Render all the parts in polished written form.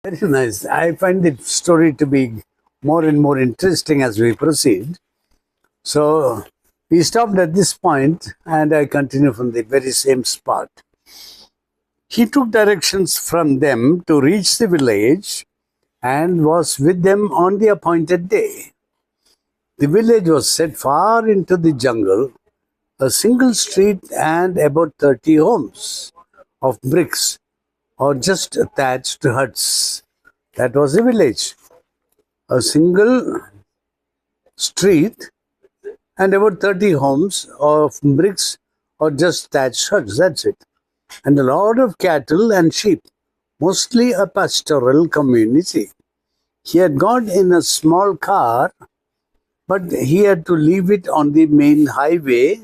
Very nice. I find the story to be more and more interesting as we proceed. So we stopped at this point and I continue from the very same spot. He took directions from them to reach the village and was with them on the appointed day. The village was set far into the jungle, a single street and about 30 homes of bricks or just thatched huts. That was the village. A single street and about 30 homes of bricks or just thatched huts. That's it. And a lot of cattle and sheep, mostly a pastoral community. He had got in a small car, but he had to leave it on the main highway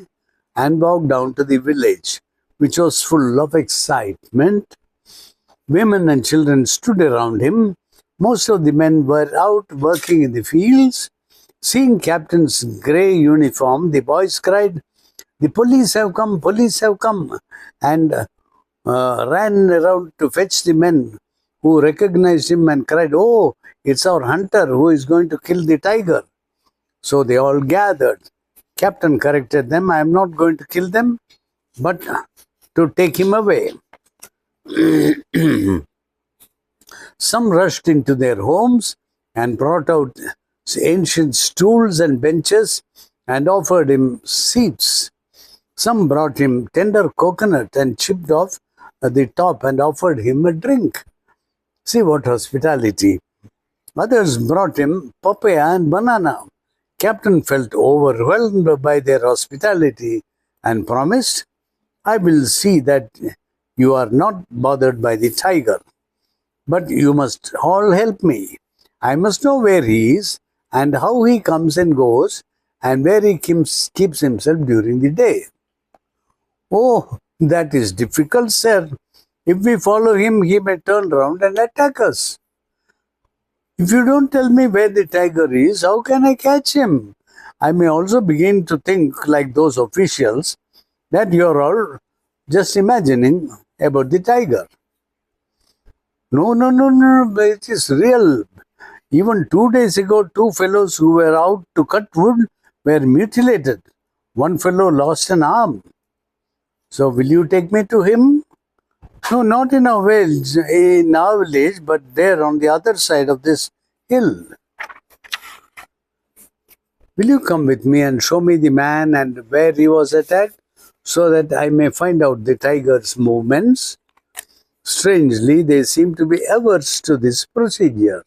and walk down to the village, which was full of excitement. Women and children stood around him. Most of the men were out working in the fields. Seeing Captain's grey uniform, the boys cried, "The police have come, police have come," and ran around to fetch the men who recognized him and cried, "Oh, it's our hunter who is going to kill the tiger." So they all gathered. Captain corrected them, "I am not going to kill them, but to take him away." Some rushed into their homes and brought out ancient stools and benches and offered him seats. Some brought him tender coconut and chipped off the top and offered him a drink. See what hospitality. Others brought him papaya and banana. Captain felt overwhelmed by their hospitality and promised, "I will see that you are not bothered by the tiger. But you must all help me. I must know where he is and how he comes and goes and where he keeps himself during the day." "Oh, that is difficult, sir. If we follow him, he may turn round and attack us." "If you don't tell me where the tiger is, how can I catch him? I may also begin to think, like those officials, that you're all just imagining about the tiger." No, no, no, no, but it is real. Even 2 days ago, two fellows who were out to cut wood were mutilated. One fellow lost an arm. So will you take me to him? No, not in our village, but there on the other side of this hill. Will you come with me and show me the man and where he was attacked so that I may find out the tiger's movements? Strangely, they seem to be averse to this procedure.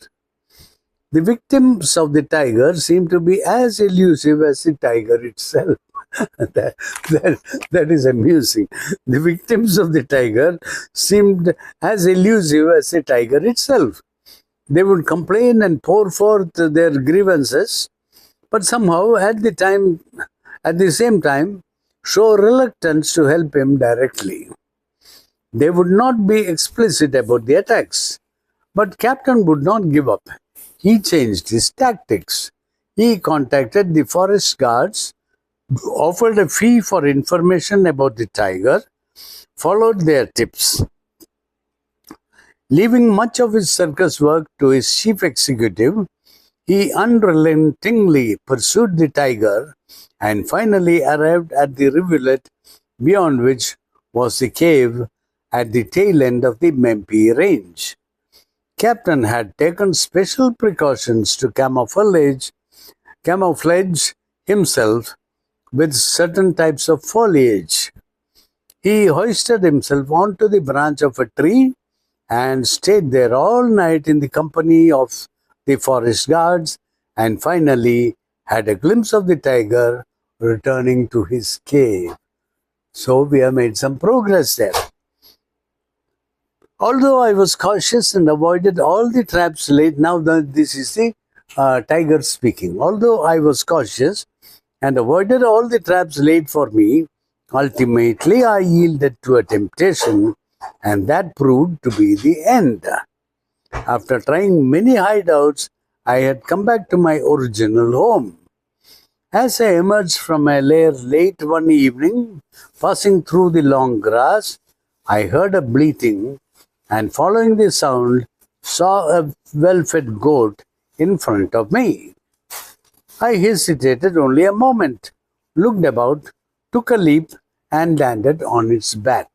The victims of the tiger seem to be as elusive as the tiger itself. that is amusing. The victims of the tiger seemed as elusive as the tiger itself. They would complain and pour forth their grievances, but somehow at the same time, show reluctance to help him directly. They would not be explicit about the attacks, but Captain would not give up. He changed his tactics. He contacted the forest guards, offered a fee for information about the tiger, followed their tips. Leaving much of his circus work to his chief executive, he unrelentingly pursued the tiger and finally arrived at the rivulet beyond which was the cave at the tail end of the Mempi range. Captain had taken special precautions to camouflage himself with certain types of foliage. He hoisted himself onto the branch of a tree and stayed there all night in the company of the forest guards and finally had a glimpse of the tiger returning to his cave. So we have made some progress there. Although I was cautious and avoided all the traps laid, now this is the tiger speaking. Although I was cautious and avoided all the traps laid for me, ultimately I yielded to a temptation, and that proved to be the end. After trying many hideouts, I had come back to my original home. As I emerged from my lair late one evening, passing through the long grass, I heard a bleating, and following the sound, saw a well-fed goat in front of me. I hesitated only a moment, looked about, took a leap, and landed on its back.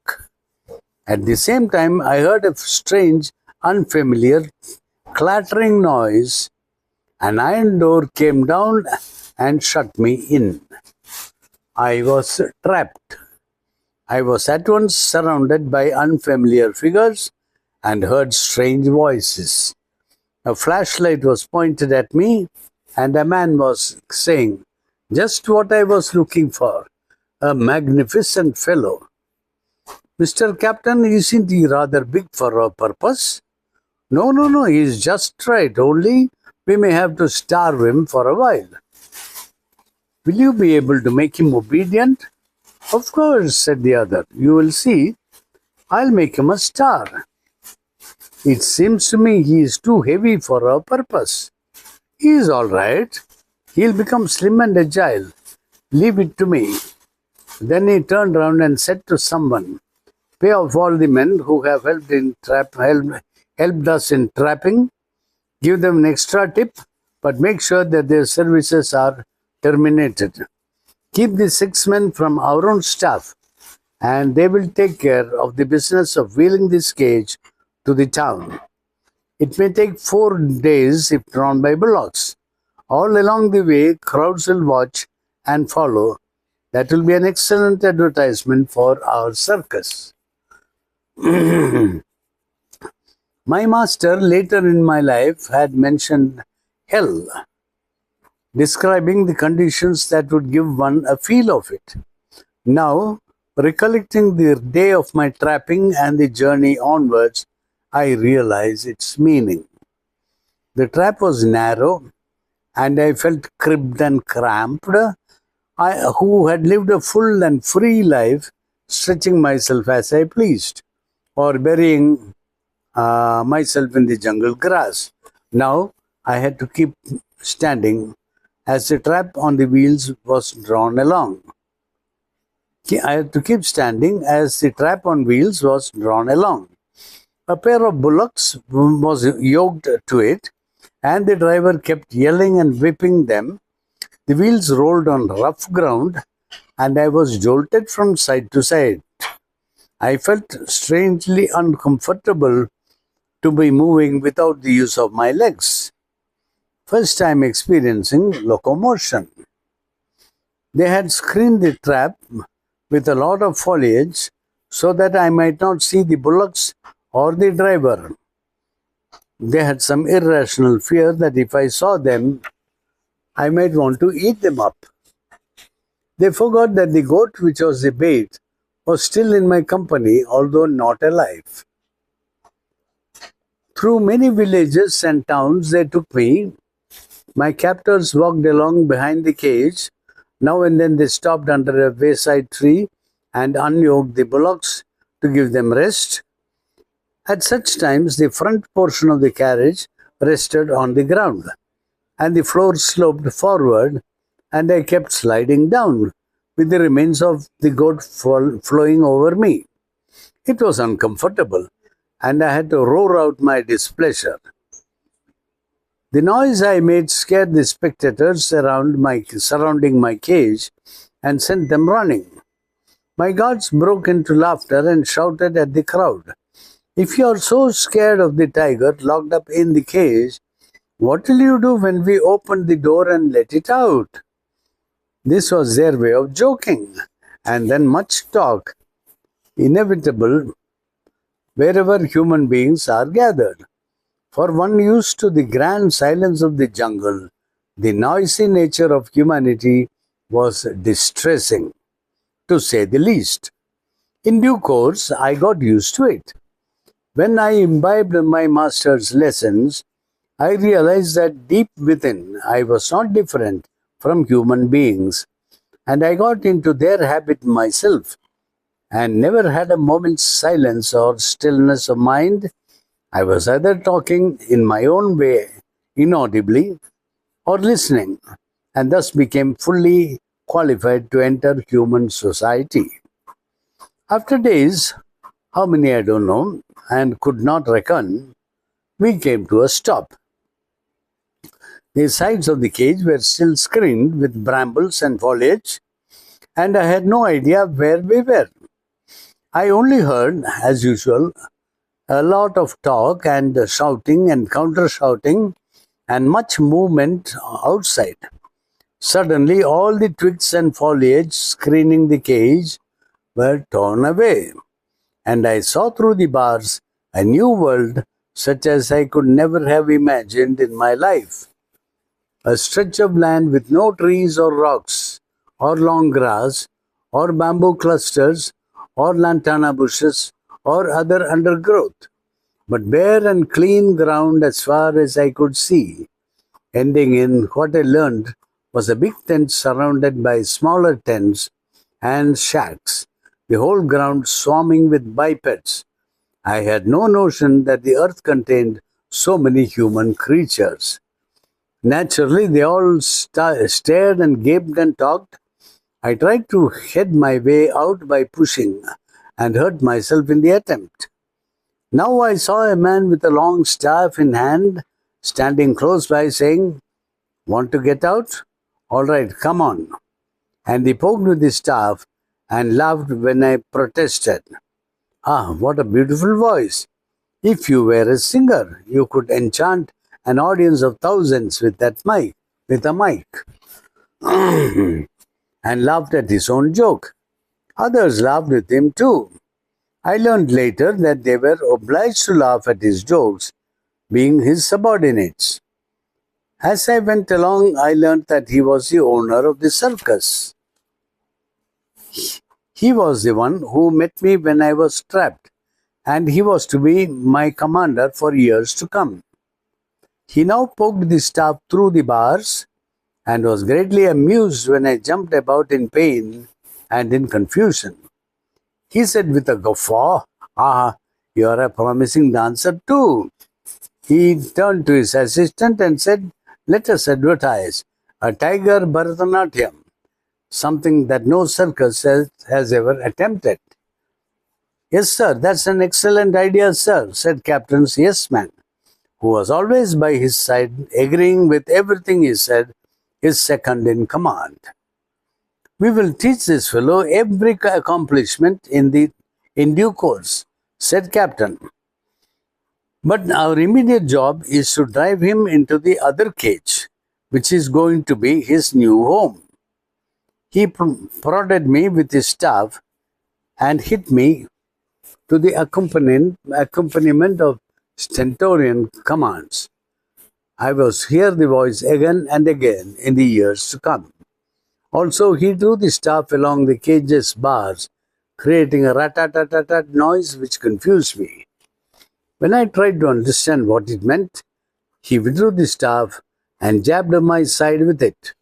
At the same time, I heard a strange, unfamiliar, clattering noise. An iron door came down and shut me in. I was trapped. I was at once surrounded by unfamiliar figures and heard strange voices. A flashlight was pointed at me, and a man was saying, "Just what I was looking for. A magnificent fellow. Mr. Captain, isn't he rather big for our purpose?" "No, no, no, he's just right. Only we may have to starve him for a while." "Will you be able to make him obedient?" "Of course," said the other. "You will see. I'll make him a star." "It seems to me he is too heavy for our purpose." "He is all right. He'll become slim and agile. Leave it to me." Then he turned round and said to someone, "Pay off all the men who have helped us in trapping. Give them an extra tip, but make sure that their services are terminated. Keep the 6 men from our own staff, and they will take care of the business of wheeling this cage to the town. It may take 4 days if drawn by bullocks. All along the way, crowds will watch and follow. That will be an excellent advertisement for our circus." My master later in my life had mentioned hell, describing the conditions that would give one a feel of it. Now, recollecting the day of my trapping and the journey onwards, I realize its meaning. The trap was narrow, and I felt cribbed and cramped. I, who had lived a full and free life, stretching myself as I pleased, or burying myself in the jungle grass. Now I had to keep standing as the trap on the wheels was drawn along. I had to keep standing as the trap on wheels was drawn along. A pair of bullocks was yoked to it, and the driver kept yelling and whipping them. The wheels rolled on rough ground, and I was jolted from side to side. I felt strangely uncomfortable to be moving without the use of my legs. First time experiencing locomotion. They had screened the trap with a lot of foliage so that I might not see the bullocks or the driver. They had some irrational fear that if I saw them, I might want to eat them up. They forgot that the goat, which was the bait, was still in my company, although not alive. Through many villages and towns they took me. My captors walked along behind the cage. Now and then they stopped under a wayside tree and unyoked the bullocks to give them rest. At such times, the front portion of the carriage rested on the ground, and the floor sloped forward, and I kept sliding down, with the remains of the goat flowing over me. It was uncomfortable, and I had to roar out my displeasure. The noise I made scared the spectators surrounding my cage and sent them running. My guards broke into laughter and shouted at the crowd, "If you are so scared of the tiger locked up in the cage, what will you do when we open the door and let it out?" This was their way of joking, and then much talk, inevitable wherever human beings are gathered. For one used to the grand silence of the jungle, the noisy nature of humanity was distressing, to say the least. In due course, I got used to it. When I imbibed my master's lessons, I realized that deep within I was not different from human beings, and I got into their habit myself, and never had a moment's silence or stillness of mind. I was either talking in my own way, inaudibly, or listening, and thus became fully qualified to enter human society. After days, how many I don't know, and could not reckon, We came to a stop. The sides of the cage were still screened with brambles and foliage, and I had no idea where we were. I only heard, as usual, a lot of talk and shouting and counter-shouting and much movement outside. Suddenly, all the twigs and foliage screening the cage were torn away, and I saw through the bars a new world such as I could never have imagined in my life. A stretch of land with no trees or rocks, or long grass, or bamboo clusters, or lantana bushes, or other undergrowth, but bare and clean ground as far as I could see, ending in what I learned was a big tent surrounded by smaller tents and shacks, the whole ground swarming with bipeds. I had no notion that the earth contained so many human creatures. Naturally, they all stared and gaped and talked. I tried to head my way out by pushing and hurt myself in the attempt. Now I saw a man with a long staff in hand standing close by saying, "Want to get out? All right, come on." And he poked with his staff and laughed when I protested. Ah, what a beautiful voice! If you were a singer, you could enchant an audience of thousands with a mic, and laughed at his own joke. Others laughed with him too. I learned later that they were obliged to laugh at his jokes, being his subordinates. As I went along, I learned that he was the owner of the circus. He was the one who met me when I was trapped, and he was to be my commander for years to come. He now poked the staff through the bars and was greatly amused when I jumped about in pain and in confusion. He said with a guffaw, "Ah, you are a promising dancer too." He turned to his assistant and said, "Let us advertise a tiger Bharatanatyam, something that no circus has ever attempted." "Yes, sir, that's an excellent idea, sir," said Captain's yes man, who was always by his side, agreeing with everything he said, his second in command. "We will teach this fellow every accomplishment in due course," said Captain. "But our immediate job is to drive him into the other cage, which is going to be his new home." He prodded me with his staff and hit me to the accompaniment of stentorian commands. I was hear the voice again and again in the years to come. Also, he drew the staff along the cage's bars, creating a rat-tat-tat-tat noise which confused me. When I tried to understand what it meant, he withdrew the staff and jabbed my side with it.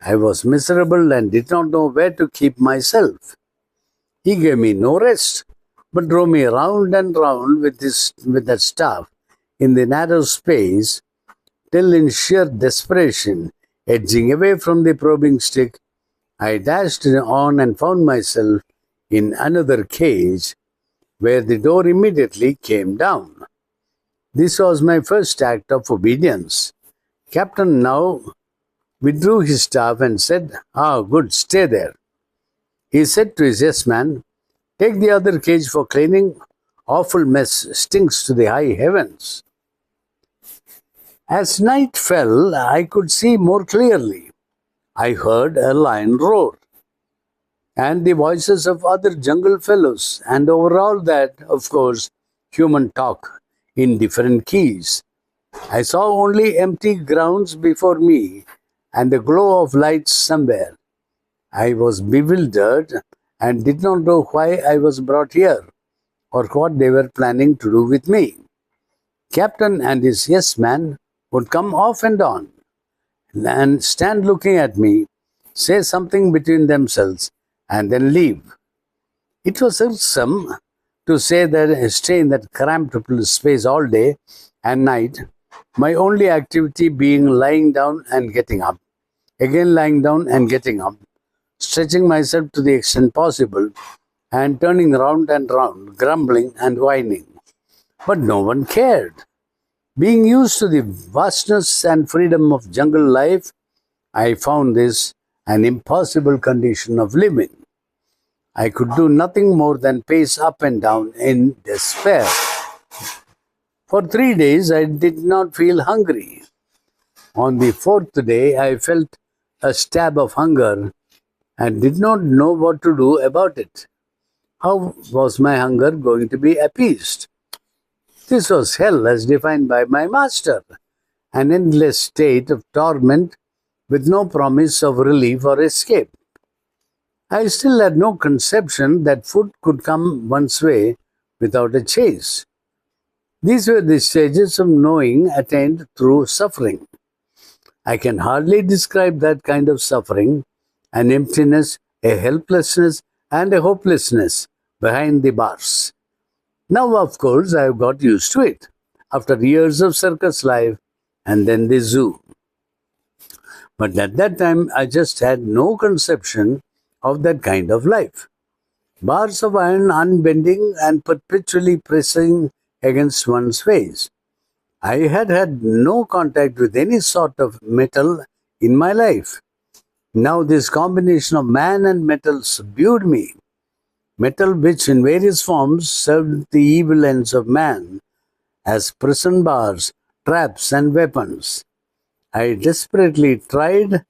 I was miserable and did not know where to keep myself. He gave me no rest, but drove me round and round with that staff in the narrow space, till in sheer desperation, edging away from the probing stick, I dashed on and found myself in another cage, where the door immediately came down. This was my first act of obedience. Captain now withdrew his staff and said, "Ah, good, stay there." He said to his yes man, "Take the other cage for cleaning. Awful mess, stinks to the high heavens." As night fell, I could see more clearly. I heard a lion roar, and the voices of other jungle fellows, and over all that, of course, human talk in different keys. I saw only empty grounds before me and the glow of lights somewhere. I was bewildered and did not know why I was brought here or what they were planning to do with me. Captain and his yes man would come off and on and stand looking at me, say something between themselves, and then leave. It was irksome to stay in that cramped space all day and night, my only activity being lying down and getting up, again lying down and getting up, stretching myself to the extent possible, and turning round and round, grumbling and whining. But no one cared. Being used to the vastness and freedom of jungle life, I found this an impossible condition of living. I could do nothing more than pace up and down in despair. For 3 days, I did not feel hungry. On the fourth day, I felt a stab of hunger and did not know what to do about it. How was my hunger going to be appeased? This was hell as defined by my master, an endless state of torment with no promise of relief or escape. I still had no conception that food could come one's way without a chase. These were the stages of knowing attained through suffering. I can hardly describe that kind of suffering, an emptiness, a helplessness, and a hopelessness behind the bars. Now, of course, I have got used to it after years of circus life and then the zoo. But at that time, I just had no conception of that kind of life. Bars of iron unbending and perpetually pressing against one's face. I had had no contact with any sort of metal in my life. Now this combination of man and metal subdued me. Metal which in various forms served the evil ends of man as prison bars, traps and weapons. I desperately tried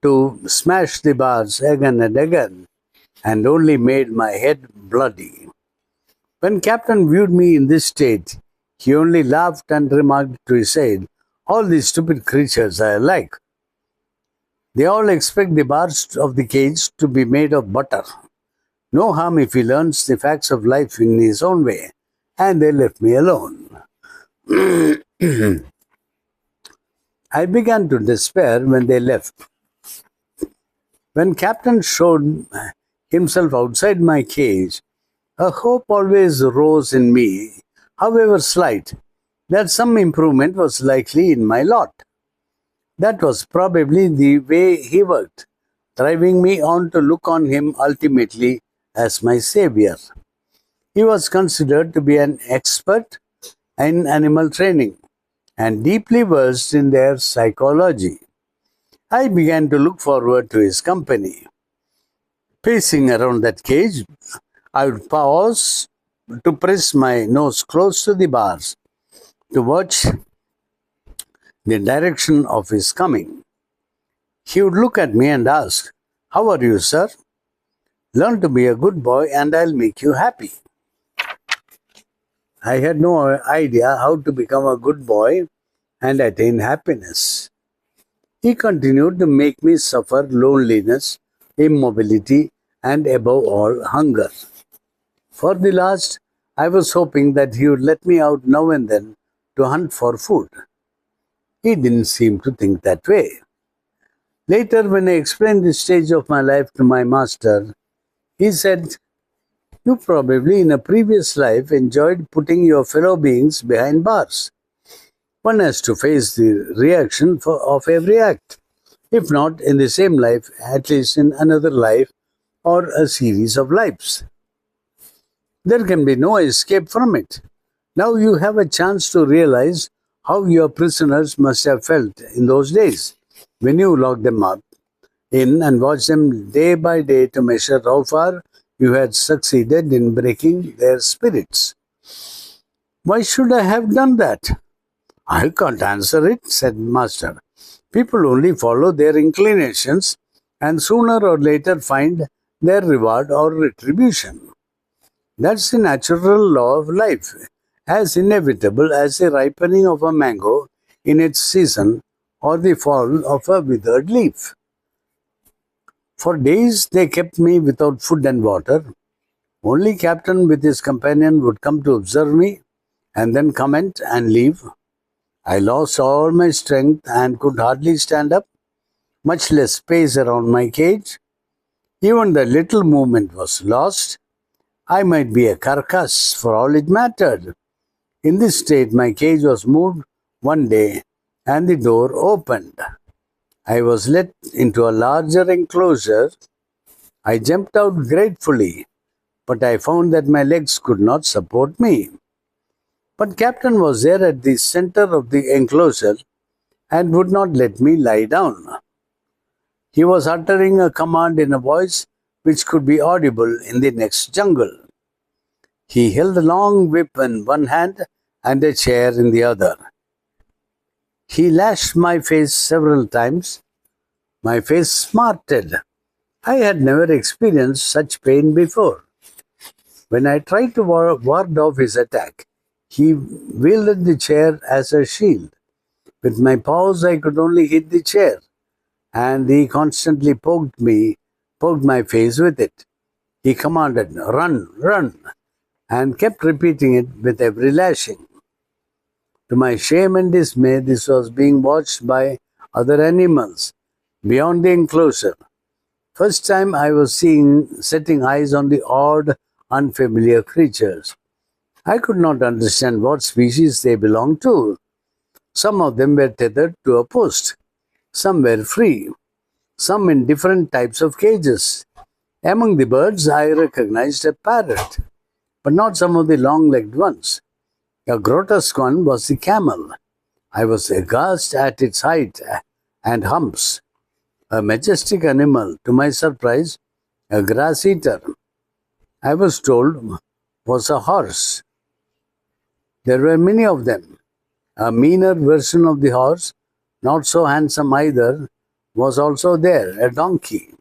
to smash the bars again and again and only made my head bloody. When Captain viewed me in this state, he only laughed and remarked to his aide, "All these stupid creatures are alike. They all expect the bars of the cage to be made of butter. No harm if he learns the facts of life in his own way." And they left me alone. I began to despair when they left. When Captain showed himself outside my cage, a hope always rose in me, however slight, that some improvement was likely in my lot. That was probably the way he worked, driving me on to look on him ultimately as my savior. He was considered to be an expert in animal training and deeply versed in their psychology. I began to look forward to his company. Pacing around that cage, I would pause to press my nose close to the bars to watch the direction of his coming. He would look at me and ask, "How are you, sir? Learn to be a good boy and I'll make you happy." I had no idea how to become a good boy and attain happiness. He continued to make me suffer loneliness, immobility, and above all, hunger. For the last, I was hoping that he would let me out now and then to hunt for food. He didn't seem to think that way. Later, when I explained this stage of my life to my master, he said, "You probably in a previous life enjoyed putting your fellow beings behind bars. One has to face the reaction of every act. If not in the same life, at least in another life or a series of lives. There can be no escape from it. Now you have a chance to realize how your prisoners must have felt in those days when you locked them up in and watched them day by day to measure how far you had succeeded in breaking their spirits." "Why should I have done that?" "I can't answer it," said Master. "People only follow their inclinations and sooner or later find their reward or retribution. That's the natural law of life, as inevitable as the ripening of a mango in its season or the fall of a withered leaf." For days they kept me without food and water. Only Captain with his companion would come to observe me and then comment and leave. I lost all my strength and could hardly stand up, much less pace around my cage. Even the little movement was lost. I might be a carcass for all it mattered. In this state, my cage was moved one day and the door opened. I was let into a larger enclosure. I jumped out gratefully, but I found that my legs could not support me. But Captain was there at the center of the enclosure and would not let me lie down. He was uttering a command in a voice which could be audible in the next jungle. He held a long whip in one hand and a chair in the other. He lashed my face several times. My face smarted. I had never experienced such pain before. When I tried to ward off his attack, he wielded the chair as a shield. With my paws, I could only hit the chair, and he constantly poked my face with it. He commanded, "Run, run," and kept repeating it with every lashing. To my shame and dismay, this was being watched by other animals beyond the enclosure. First time I was setting eyes on the odd, unfamiliar creatures. I could not understand what species they belonged to. Some of them were tethered to a post. Some were free. Some in different types of cages. Among the birds, I recognized a parrot, but not some of the long-legged ones. A grotesque one was the camel. I was aghast at its height and humps. A majestic animal, to my surprise, a grass-eater, I was told, was a horse. There were many of them. A meaner version of the horse, not so handsome either, was also there, a donkey.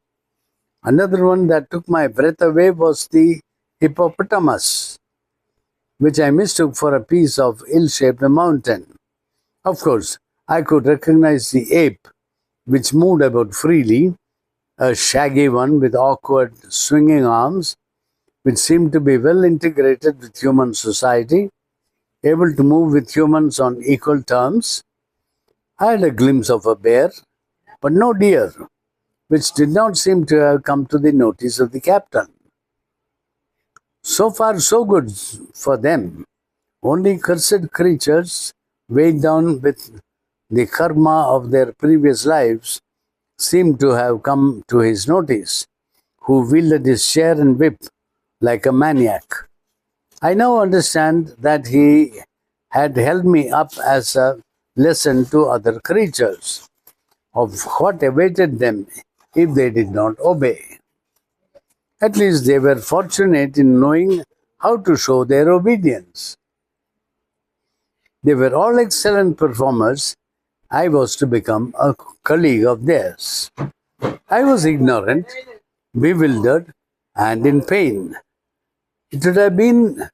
Another one that took my breath away was the hippopotamus, which I mistook for a piece of ill-shaped mountain. Of course, I could recognize the ape, which moved about freely, a shaggy one with awkward swinging arms, which seemed to be well integrated with human society, able to move with humans on equal terms. I had a glimpse of a bear, but no deer, which did not seem to have come to the notice of the captain. So far, so good for them. Only cursed creatures, weighed down with the karma of their previous lives, seemed to have come to his notice, who wielded his chair and whip like a maniac. I now understand that he had held me up as a lesson to other creatures of what awaited them if they did not obey. At least they were fortunate in knowing how to show their obedience. They were all excellent performers. I was to become a colleague of theirs. I was ignorant, bewildered, and in pain. It would have been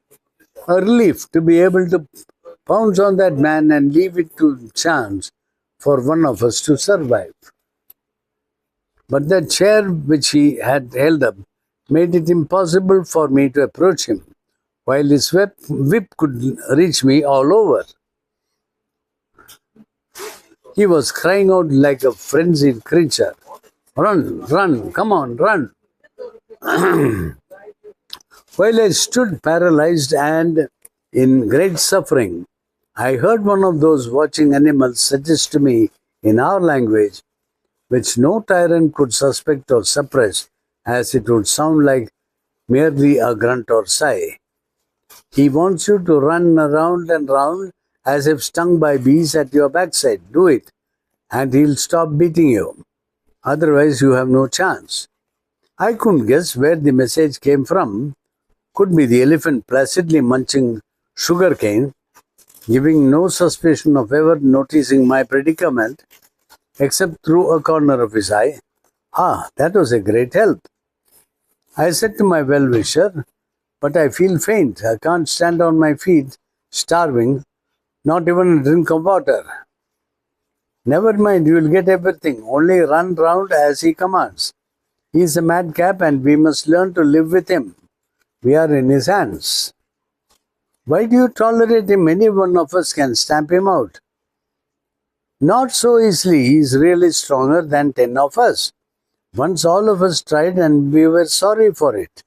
a relief to be able to pounce on that man and leave it to chance for one of us to survive. But that chair which he had held up made it impossible for me to approach him, while his whip could reach me all over. He was crying out like a frenzied creature. "Run, run, come on, run." While I stood paralyzed and in great suffering, I heard one of those watching animals suggest to me in our language, which no tyrant could suspect or suppress, as it would sound like merely a grunt or sigh. "He wants you to run around and round as if stung by bees at your backside. Do it, and he'll stop beating you. Otherwise, you have no chance." I couldn't guess where the message came from. Could be the elephant placidly munching sugarcane, giving no suspicion of ever noticing my predicament, except through a corner of his eye. Ah, that was a great help. I said to my well-wisher, "But I feel faint. I can't stand on my feet, starving, not even a drink of water." "Never mind, you will get everything. Only run round as he commands. He is a madcap and we must learn to live with him. We are in his hands." "Why do you tolerate him? Any one of us can stamp him out." "Not so easily. He is really stronger than 10 of us. Once all of us tried and we were sorry for it."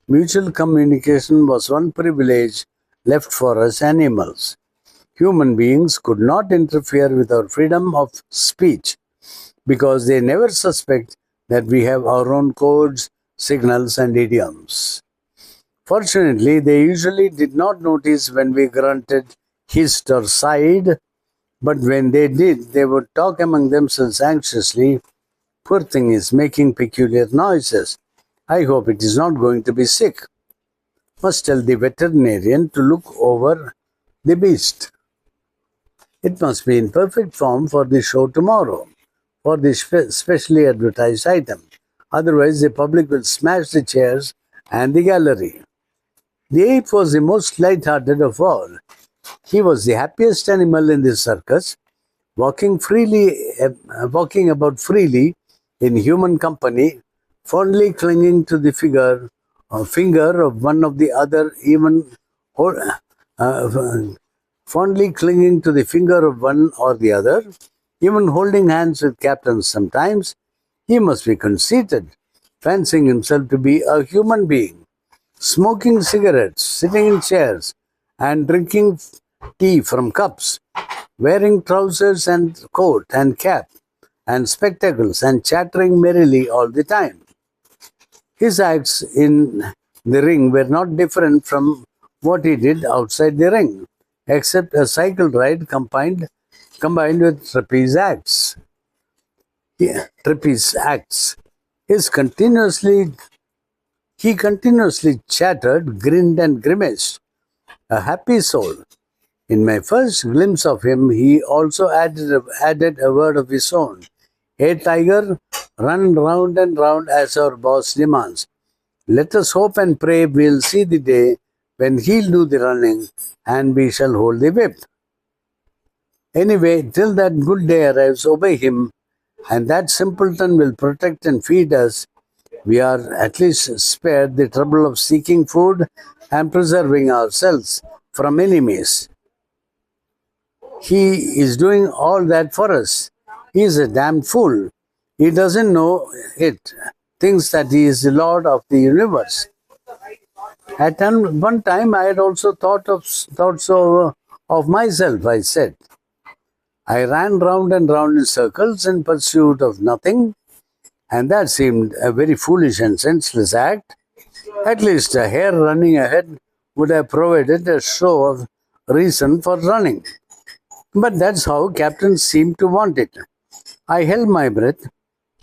Mutual communication was one privilege left for us animals. Human beings could not interfere with our freedom of speech because they never suspect that we have our own codes, signals, and idioms. Fortunately, they usually did not notice when we grunted, hissed, or sighed, but when they did, they would talk among themselves anxiously. Poor thing is making peculiar noises. I hope it is not going to be sick. Must tell the veterinarian to look over the beast. It must be in perfect form for the show tomorrow, for the specially advertised item. Otherwise, the public will smash the chairs and the gallery. The ape was the most light-hearted of all. He was the happiest animal in the circus, walking about freely in human company, fondly clinging to the finger of one of the other, fondly clinging to the finger of one or the other, even holding hands with captains sometimes. He must be conceited, fancying himself to be a human being, smoking cigarettes, sitting in chairs, and drinking tea from cups, wearing trousers and coat and cap and spectacles and chattering merrily all the time. His acts in the ring were not different from what he did outside the ring, except a cycle ride combined with trapeze acts. He continuously chattered, grinned, and grimaced, a happy soul. In my first glimpse of him, he also added a word of his own. Hey, tiger, run round and round as our boss demands. Let us hope and pray we'll see the day when he'll do the running and we shall hold the whip. Anyway, till that good day arrives, obey him, and that simpleton will protect and feed us. We are at least spared the trouble of seeking food and preserving ourselves from enemies. He is doing all that for us. He is a damn fool. He doesn't know it, thinks that he is the Lord of the universe. At one time, I had also thought so of myself, I said. I ran round and round in circles in pursuit of nothing, and that seemed a very foolish and senseless act. At least a hare running ahead would have provided a show of reason for running. But that's how captains seemed to want it. I held my breath,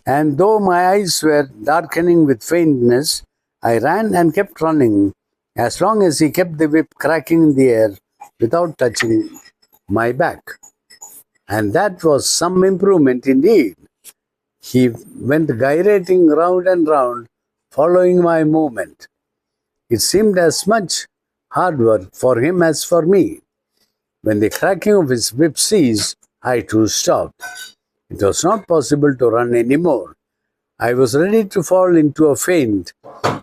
and though my eyes were darkening with faintness, I ran and kept running as long as he kept the whip cracking in the air without touching my back. And that was some improvement indeed. He went gyrating round and round, following my movement. It seemed as much hard work for him as for me. When the cracking of his whip ceased, I too stopped. It was not possible to run any more. I was ready to fall into a faint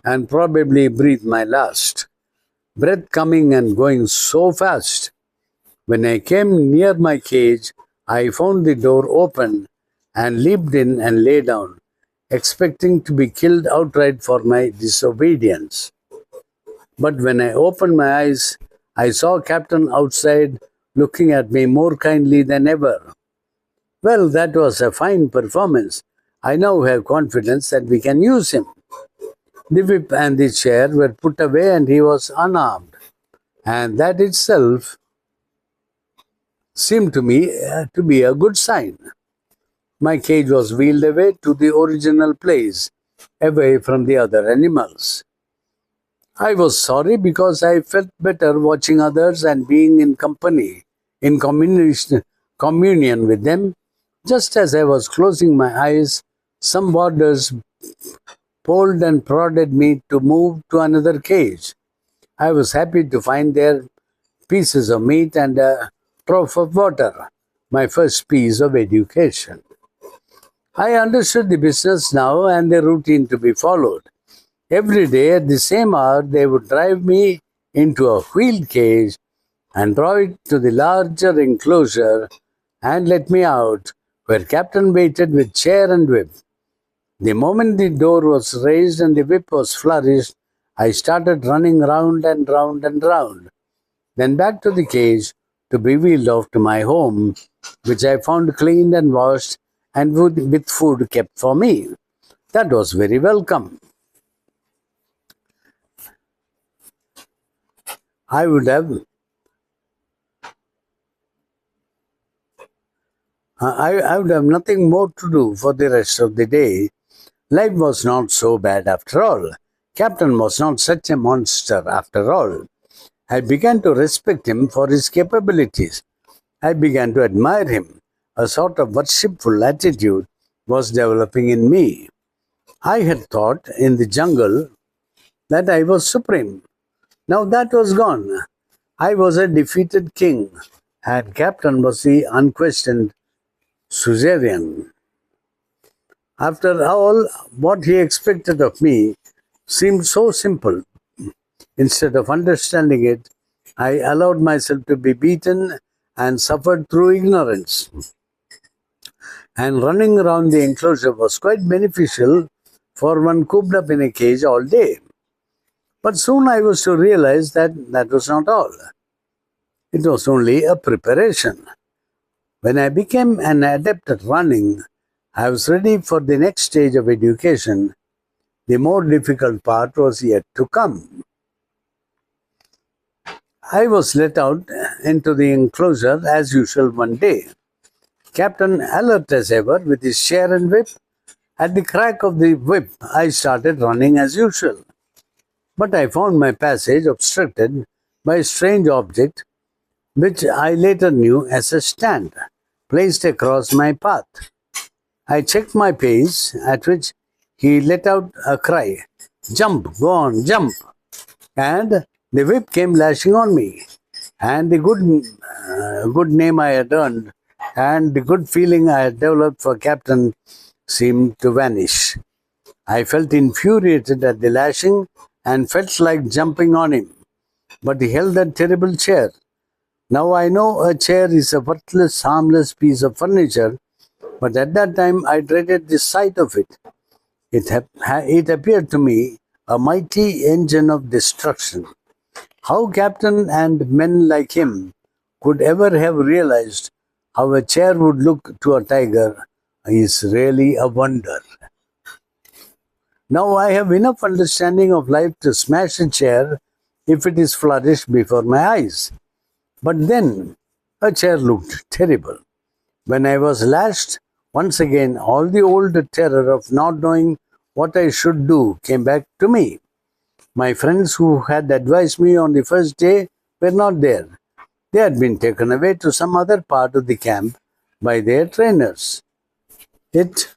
and probably breathe my last. Breath coming and going so fast. When I came near my cage, I found the door open and leaped in and lay down, expecting to be killed outright for my disobedience. But when I opened my eyes, I saw Captain outside looking at me more kindly than ever. Well, that was a fine performance. I now have confidence that we can use him. The whip and the chair were put away and he was unarmed. And that itself seemed to me to be a good sign. My cage was wheeled away to the original place, away from the other animals. I was sorry because I felt better watching others and being in communion with them. Just as I was closing my eyes, some warders pulled and prodded me to move to another cage. I was happy to find there pieces of meat and a trough of water, my first piece of education. I understood the business now and the routine to be followed. Every day at the same hour, they would drive me into a wheeled cage and draw it to the larger enclosure and let me out, where Captain waited with chair and whip. The moment the door was raised and the whip was flourished, I started running round and round and round, then back to the cage to be wheeled off to my home, which I found cleaned and washed and with food kept for me. That was very welcome. I would have I would have nothing more to do for the rest of the day. Life was not so bad after all. Captain was not such a monster after all. I began to respect him for his capabilities. I began to admire him. A sort of worshipful attitude was developing in me. I had thought in the jungle that I was supreme. Now that was gone. I was a defeated king, and Captain was the unquestioned suzerain. After all, what he expected of me seemed so simple. Instead of understanding it, I allowed myself to be beaten and suffered through ignorance. And running around the enclosure was quite beneficial for one cooped up in a cage all day. But soon I was to realize that that was not all. It was only a preparation. When I became an adept at running, I was ready for the next stage of education. The more difficult part was yet to come. I was let out into the enclosure as usual one day. Captain alert as ever with his chair and whip. At the crack of the whip, I started running as usual. But I found my passage obstructed by a strange object which I later knew as a stand placed across my path. I checked my pace, at which he let out a cry, "Jump, go on, jump!" And the whip came lashing on me. And the good name I had earned and the good feeling I had developed for Captain seemed to vanish. I felt infuriated at the lashing and felt like jumping on him. But he held that terrible chair. Now I know a chair is a worthless, harmless piece of furniture, but at that time I dreaded the sight of it. It appeared to me a mighty engine of destruction. How Captain and men like him could ever have realized how a chair would look to a tiger is really a wonder. Now I have enough understanding of life to smash a chair if it is flourished before my eyes. But then a chair looked terrible. When I was lashed, once again all the old terror of not knowing what I should do came back to me. My friends who had advised me on the first day were not there. They had been taken away to some other part of the camp by their trainers. It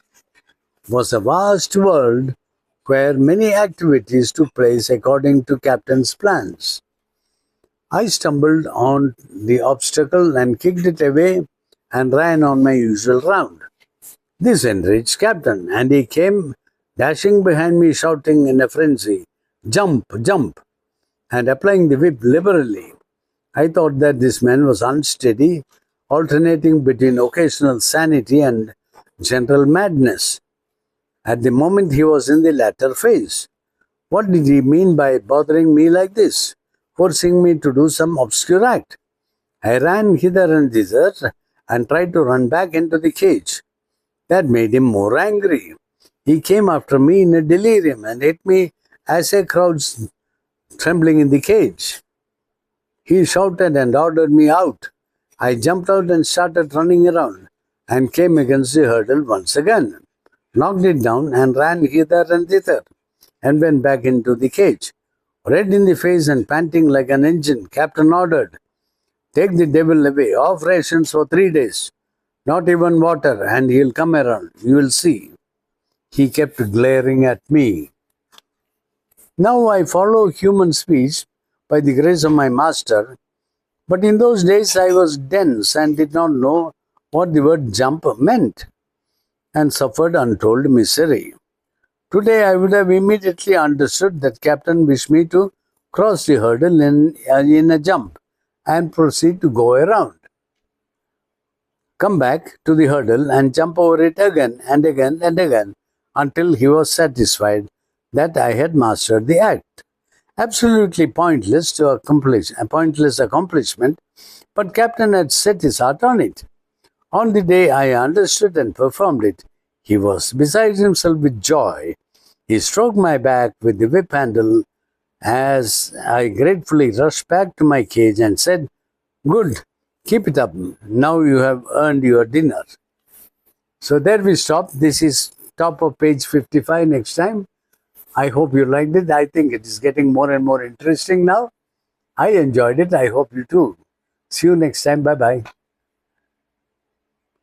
was a vast world where many activities took place according to Captain's plans. I stumbled on the obstacle and kicked it away and ran on my usual round. This enraged Captain, and he came dashing behind me shouting in a frenzy, "Jump, jump!" and applying the whip liberally. I thought that this man was unsteady, alternating between occasional sanity and general madness. At the moment he was in the latter phase. What did he mean by bothering me like this, forcing me to do some obscure act? I ran hither and thither and tried to run back into the cage. That made him more angry. He came after me in a delirium and hit me as I crouched trembling in the cage. He shouted and ordered me out. I jumped out and started running around and came against the hurdle once again, knocked it down and ran hither and thither and went back into the cage. Red in the face and panting like an engine, Captain ordered, "Take the devil away, off rations for 3 days. Not even water, and he'll come around. You will see." He kept glaring at me. Now I follow human speech by the grace of my master, but in those days I was dense and did not know what the word jump meant and suffered untold misery. Today I would have immediately understood that Captain wished me to cross the hurdle in a jump and proceed to go around, come back to the hurdle and jump over it again and again and again until he was satisfied that I had mastered the act. Absolutely pointless accomplishment, but Captain had set his heart on it. On the day I understood and performed it, he was beside himself with joy. He stroked my back with the whip handle as I gratefully rushed back to my cage and said, "Good, keep it up. Now you have earned your dinner." So there we stop. This is top of page 55 next time. I hope you liked it. I think it is getting more and more interesting now. I enjoyed it. I hope you too. See you next time. Bye bye.